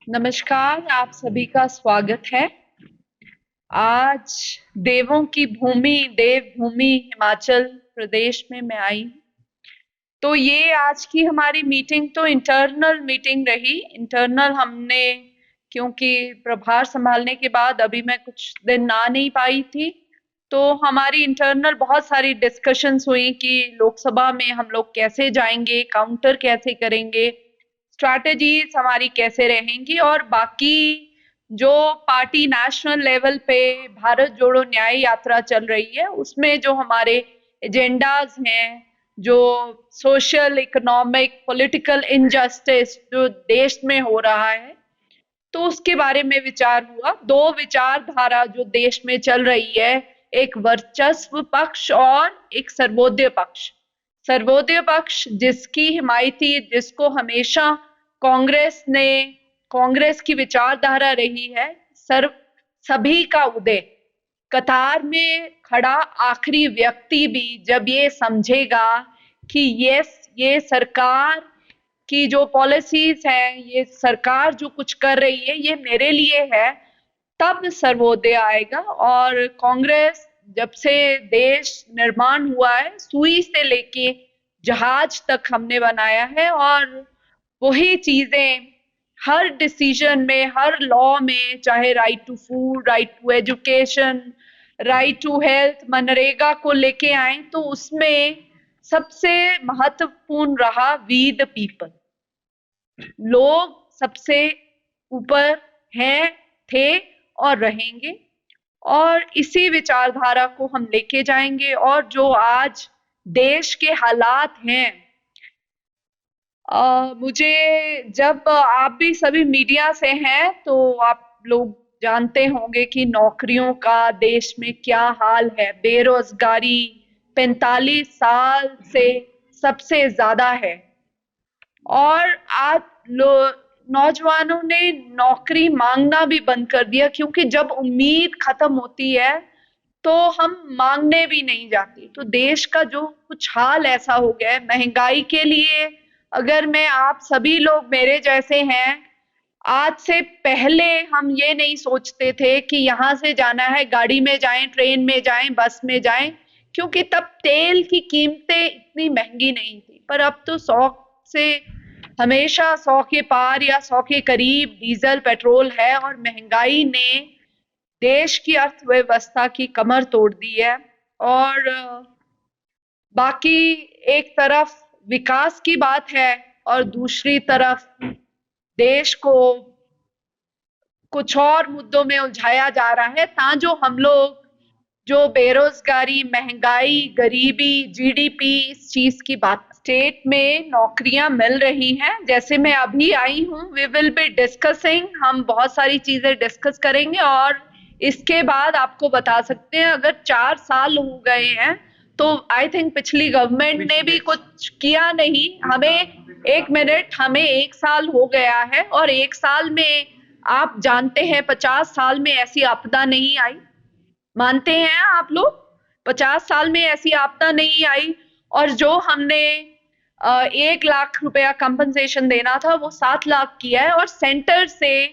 नमस्कार, आप सभी का स्वागत है। आज देवों की भूमि देवभूमि हिमाचल प्रदेश में मैं आई हूँ। तो ये आज की हमारी मीटिंग तो इंटरनल मीटिंग रही। इंटरनल हमने क्योंकि प्रभार संभालने के बाद अभी मैं कुछ दिन आ नहीं पाई थी, तो हमारी इंटरनल बहुत सारी डिस्कशंस हुई कि लोकसभा में हम लोग कैसे जाएंगे, काउंटर कैसे करेंगे, स्ट्रैटेजीज हमारी कैसे रहेंगी और बाकी जो पार्टी नेशनल लेवल पे भारत जोड़ो न्याय यात्रा चल रही है उसमें जो हमारे एजेंडाज हैं, जो सोशल इकोनॉमिक पॉलिटिकल इनजस्टिस जो देश में हो रहा है, तो उसके बारे में विचार हुआ। दो विचारधारा जो देश में चल रही है, एक वर्चस्व पक्ष और एक सर्वोदय पक्ष। सर्वोदय पक्ष जिसकी हिमायती, जिसको हमेशा कांग्रेस ने, कांग्रेस की विचारधारा रही है सर्व सभी का उदय। कतार में खड़ा आखिरी व्यक्ति भी जब ये समझेगा कि ये सरकार की जो पॉलिसीज हैं, ये सरकार जो कुछ कर रही है ये मेरे लिए है, तब सर्वोदय आएगा। और कांग्रेस जब से देश निर्माण हुआ है, सुई से लेके जहाज तक हमने बनाया है, और वही चीजें हर डिसीजन में, हर लॉ में, चाहे right to food, right to education, right to health, मनरेगा को लेके आए, तो उसमें सबसे महत्वपूर्ण रहा वी द पीपल। लोग सबसे ऊपर हैं, थे और रहेंगे, और इसी विचारधारा को हम लेके जाएंगे। और जो आज देश के हालात हैं, मुझे, जब आप भी सभी मीडिया से हैं तो आप लोग जानते होंगे कि नौकरियों का देश में क्या हाल है। बेरोजगारी 45 साल से सबसे ज्यादा है, और आज नौजवानों ने नौकरी मांगना भी बंद कर दिया, क्योंकि जब उम्मीद खत्म होती है तो हम मांगने भी नहीं जाते। तो देश का जो कुछ हाल ऐसा हो गया है महंगाई के लिए, अगर मैं, आप सभी लोग मेरे जैसे हैं, आज से पहले हम ये नहीं सोचते थे कि यहाँ से जाना है गाड़ी में जाएं, ट्रेन में जाएं, बस में जाएं, क्योंकि तब तेल की कीमतें इतनी महंगी नहीं थी। पर अब तो 100 से, हमेशा 100 के पार या 100 के करीब डीजल पेट्रोल है, और महंगाई ने देश की अर्थव्यवस्था की कमर तोड़ दी है। और बाकी एक तरफ विकास की बात है और दूसरी तरफ देश को कुछ और मुद्दों में उलझाया जा रहा है, ताजो हम लोग जो बेरोजगारी, महंगाई, गरीबी, जीडीपी, इस चीज की बात। स्टेट में नौकरियां मिल रही हैं, जैसे मैं अभी आई हूँ, वी विल बी डिस्कसिंग, हम बहुत सारी चीजें डिस्कस करेंगे। और इसके बाद आपको बता सकते हैं, अगर 4 साल हो गए हैं तो आई थिंक पिछली गवर्नमेंट ने भी कुछ किया नहीं। हमें, एक मिनट, हमें 1 साल हो गया है, और 1 साल में आप जानते हैं 50 साल में ऐसी आपदा नहीं आई। मानते हैं आप लोग? 50 साल में ऐसी आपदा नहीं आई। और जो हमने 1 लाख रुपया कंपनसेशन देना था वो 7 लाख किया है, और सेंटर से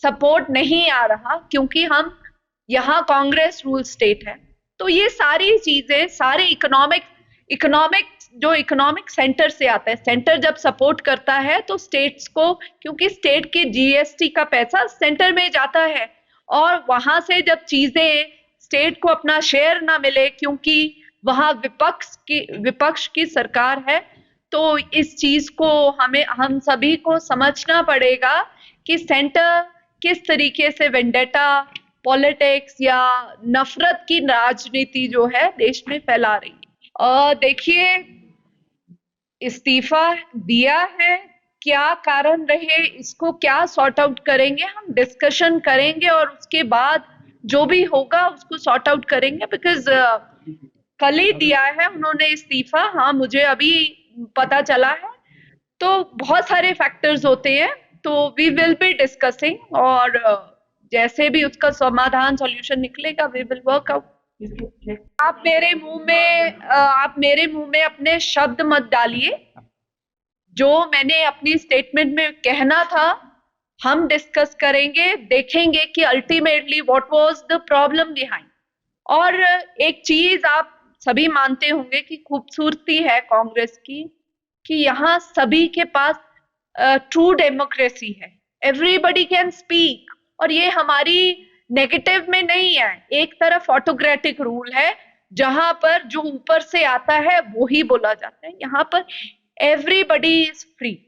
सपोर्ट नहीं आ रहा क्योंकि हम यहाँ कांग्रेस रूल स्टेट है। तो ये सारी चीजें, सारे इकोनॉमिक जो इकोनॉमिक सेंटर से आता है, सेंटर जब सपोर्ट करता है तो स्टेट्स को, क्योंकि स्टेट के जीएसटी का पैसा सेंटर में जाता है, और वहां से जब चीजें स्टेट को अपना शेयर ना मिले, क्योंकि वहां विपक्ष की सरकार है, तो इस चीज को हम सभी को समझना पड़ेगा कि सेंटर किस तरीके से वेंडेटा पॉलिटिक्स या नफरत की राजनीति जो है देश में फैला रही है। देखिए, इस्तीफा दिया है, क्या कारण रहे, इसको क्या सॉर्ट आउट करेंगे, हम डिस्कशन करेंगे, और उसके बाद जो भी होगा उसको सॉर्ट आउट करेंगे। बिकॉज कल ही दिया है उन्होंने इस्तीफा, हाँ मुझे अभी पता चला है। तो बहुत सारे फैक्टर्स होते हैं, तो वी विल बी डिस्कसिंग, और जैसे भी उसका समाधान, सॉल्यूशन निकलेगा, वी विल वर्क आउट। आप मेरे मुंह में अपने शब्द मत डालिए। जो मैंने अपनी स्टेटमेंट में कहना था, हम डिस्कस करेंगे, देखेंगे कि ultimately what was the problem behind. और एक चीज आप सभी मानते होंगे कि खूबसूरती है कांग्रेस की कि यहाँ सभी के पास ट्रू डेमोक्रेसी है, एवरीबडी कैन स्पीक। और ये हमारी नेगेटिव में नहीं है, एक तरफ ऑटोक्रेटिक रूल है जहां पर जो ऊपर से आता है वो ही बोला जाता है, यहाँ पर एवरीबडी इज फ्री।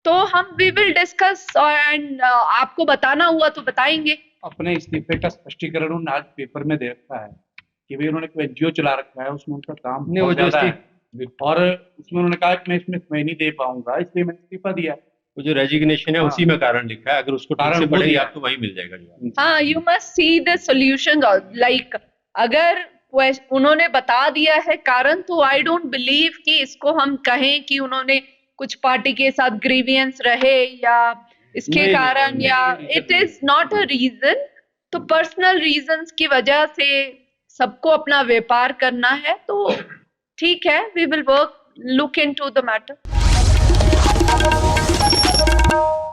तो हम वी विल डिस्कस एंड आपको बताना हुआ तो बताएंगे। अपने इस्तीफे का स्पष्टीकरण उन्होंने आज पेपर में दे रखा है कि भाई उन्होंने कोई एनजीओ चला रखा है, उसमें उनका काम नहीं, वो बहुत जो ज्यादा है और उसमें उन्होंने कहा कि मैं इसमें समय नहीं दे पाऊंगा, इसलिए मैंने इस्तीफा दिया। वो जो रेजिग्नेशन है हाँ। उसी में कारण लिखा है, अगर उसको ठीक कारण से वो पढ़ेंगे दिया। आपको वही मिल जाएगा जवाब। हाँ, you must see the solution. Like अगर उन्होंने बता दिया है कारण, तो आई डोंट बिलीव कि इसको हम कहें कि उन्होंने कुछ पार्टी के साथ ग्रीवियंस रहे या इसके नहीं, कारण, नहीं, या नहीं, it is not a reason. तो पर्सनल रीजंस की वजह से सबको अपना व्यापार करना है, तो ठीक है, we will work look into the matter.